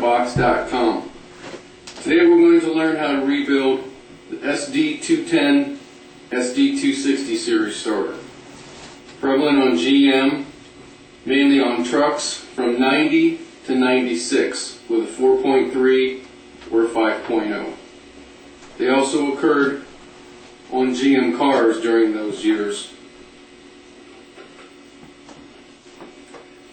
StarterBox.com. Today we're going to learn how to rebuild the SD210 SD260 series starter. Prevalent on GM, mainly on trucks from 90 to 96 with a 4.3 or 5.0. They also occurred on GM cars during those years.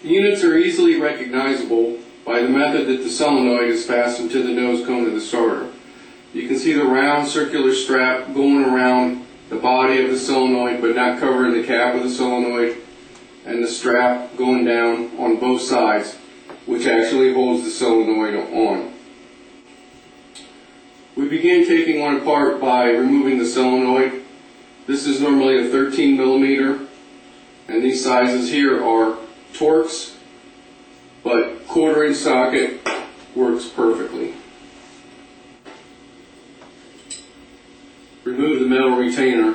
The units are easily recognizable by the method that the solenoid is fastened to the nose cone of the starter. You can see the round circular strap going around the body of the solenoid but not covering the cap of the solenoid, and the strap going down on both sides, which actually holds the solenoid on. We begin taking one apart by removing the solenoid. This is normally a 13 millimeter, and these sizes here are Torx, but 1/4 inch socket works perfectly. Remove the metal retainer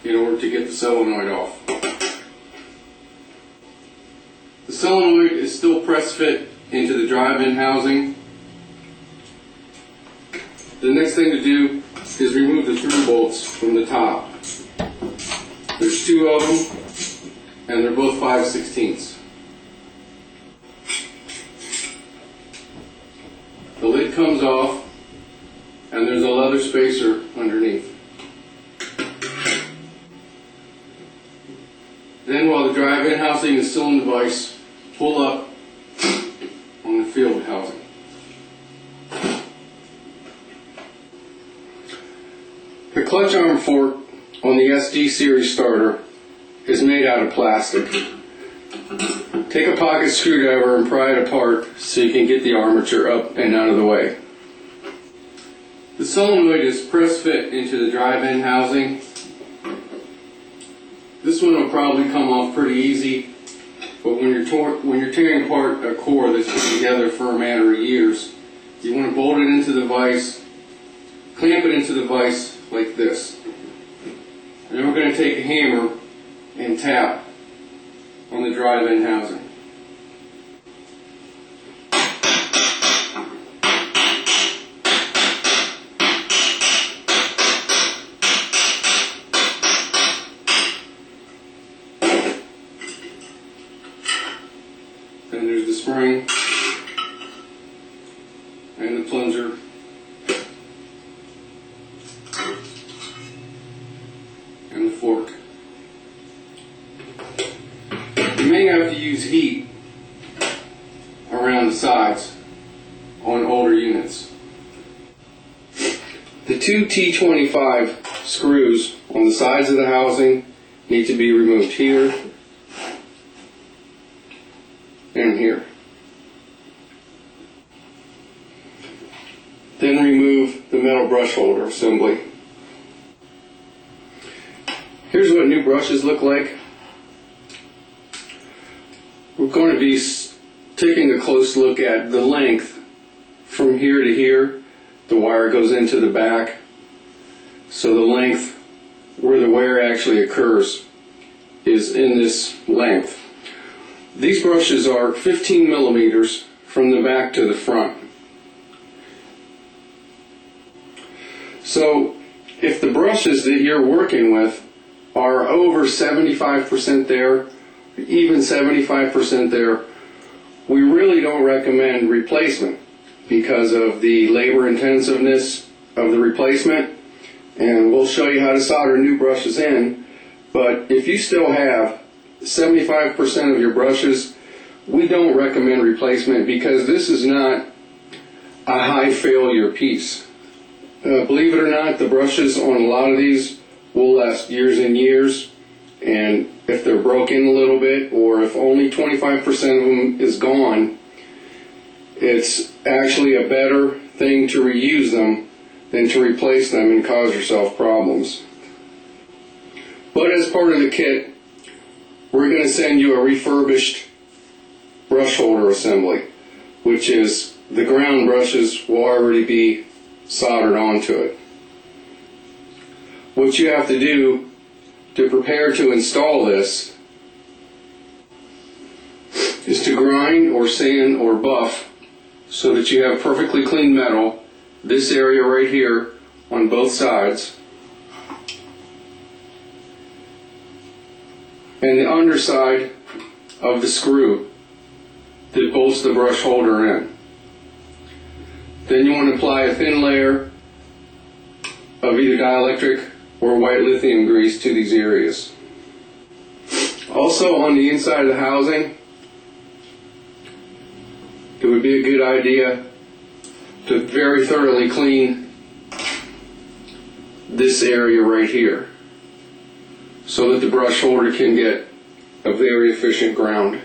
in order to get the solenoid off. The solenoid is still press fit into the drive-in housing. The next thing to do is remove the through bolts from the top. There's 2 of them, and they're both 5/16. The lid comes off, and there's a leather spacer underneath. Then, while the drive-in housing is still in the vise, pull up on the field housing. The clutch arm fork on the SD series starter is made out of plastic. Take a pocket screwdriver and pry it apart so you can get the armature up and out of the way. The solenoid is press fit into the drive-in housing. This one will probably come off pretty easy, but when you're tearing apart a core that's been together for a matter of years, you want to bolt it into the vise, clamp it into the vise like this. And then we're going to take a hammer and tap on the drive-in housing. Then there's the spring and the plunger. And the fork. You may have to use heat around the sides on older units. The 2 T25 screws on the sides of the housing need to be removed here and here. Then remove the metal brush holder assembly. Here's what new brushes look like. We're going to be taking a close look at the length from here to here. The wire goes into the back, so the length where the wear actually occurs is in this length. These brushes are 15 millimeters from the back to the front. So if the brushes that you're working with are over 75% there, even 75% there, we really don't recommend replacement because of the labor intensiveness of the replacement, and we'll show you how to solder new brushes in. But if you still have 75% of your brushes, we don't recommend replacement because this is not a high failure piece. Believe it or not, the brushes on a lot of these will last years and years, and if they're broken a little bit, or if only 25% of them is gone, it's actually a better thing to reuse them than to replace them and cause yourself problems. But as part of the kit, we're going to send you a refurbished brush holder assembly, which is the ground brushes will already be soldered onto it. What you have to do to prepare to install this is to grind or sand or buff so that you have perfectly clean metal, this area right here on both sides, and the underside of the screw that bolts the brush holder in. Then you want to apply a thin layer of either dielectric or white lithium grease to these areas. Also, on the inside of the housing, it would be a good idea to very thoroughly clean this area right here so that the brush holder can get a very efficient ground.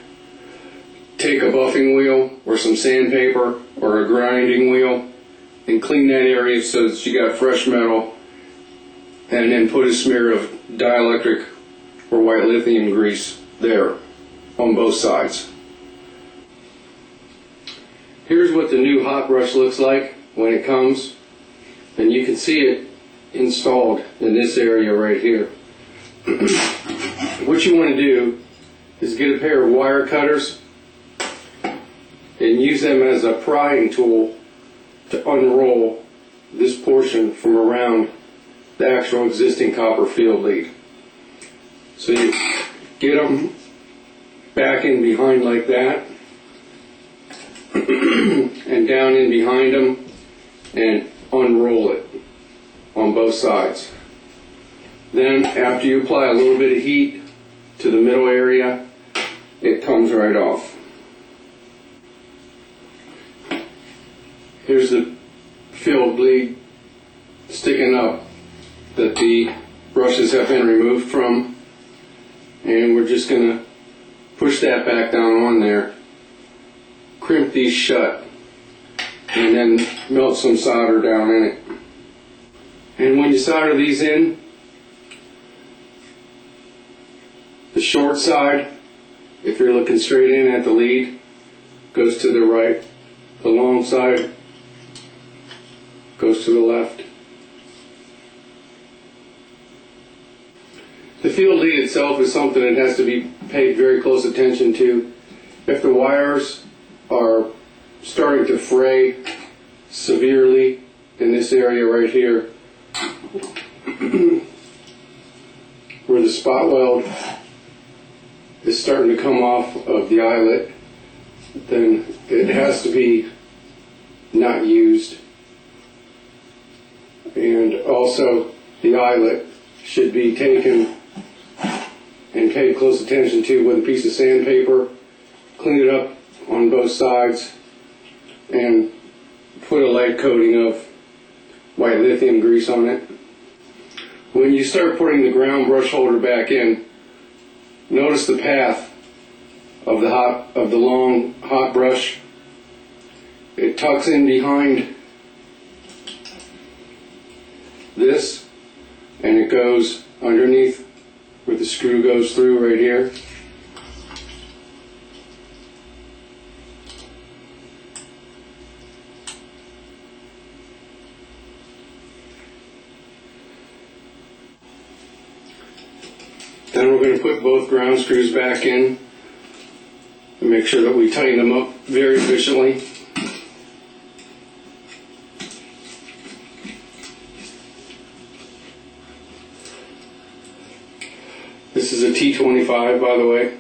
Take a buffing wheel or some sandpaper or a grinding wheel and clean that area so that you got fresh metal, and then put a smear of dielectric or white lithium grease there on both sides. Here's what the new hot brush looks like when it comes, and you can see it installed in this area right here. What you want to do is get a pair of wire cutters and use them as a prying tool to unroll this portion from around the actual existing copper field lead. So you get them back in behind like that and down in behind them and unroll it on both sides. Then after you apply a little bit of heat to the middle area, it comes right off. Here's the field lead sticking up that the brushes have been removed from, and we're just going to push that back down on there, crimp these shut, and then melt some solder down in it. And when you solder these in, the short side, if you're looking straight in at the lead, goes to the right. The long side goes to the left. The field lead itself is something that has to be paid very close attention to. If the wires are starting to fray severely in this area right here, where the spot weld is starting to come off of the eyelet, then it has to be not used. And also the eyelet should be taken and paid close attention to with a piece of sandpaper, clean it up on both sides, and put a light coating of white lithium grease on it. When you start putting the ground brush holder back in, notice the path of the long hot brush. It tucks in behind this, and it goes underneath where the screw goes through right here. Then we're going to put both ground screws back in and make sure that we tighten them up very efficiently. This is a T25, by the way.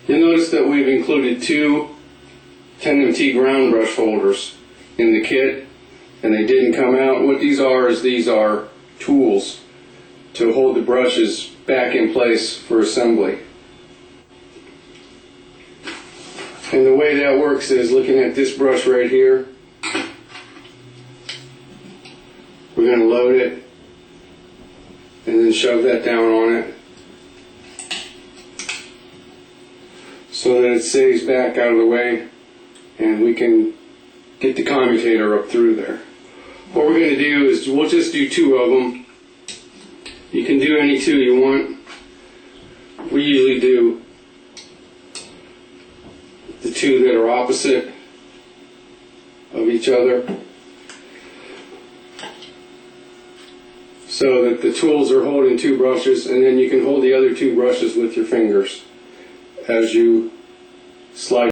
You'll notice that we've included two 10MT ground brush holders in the kit, and they didn't come out. What these are tools to hold the brushes back in place for assembly. And the way that works is, looking at this brush right here, we're going to load it and then shove that down on it so that it stays back out of the way and we can get the commutator up through there. What we're going to do is we'll just do two of them. You can do any two you want. We usually do the two that are opposite of each other, so that the tools are holding two brushes, and then you can hold the other two brushes with your fingers as you slide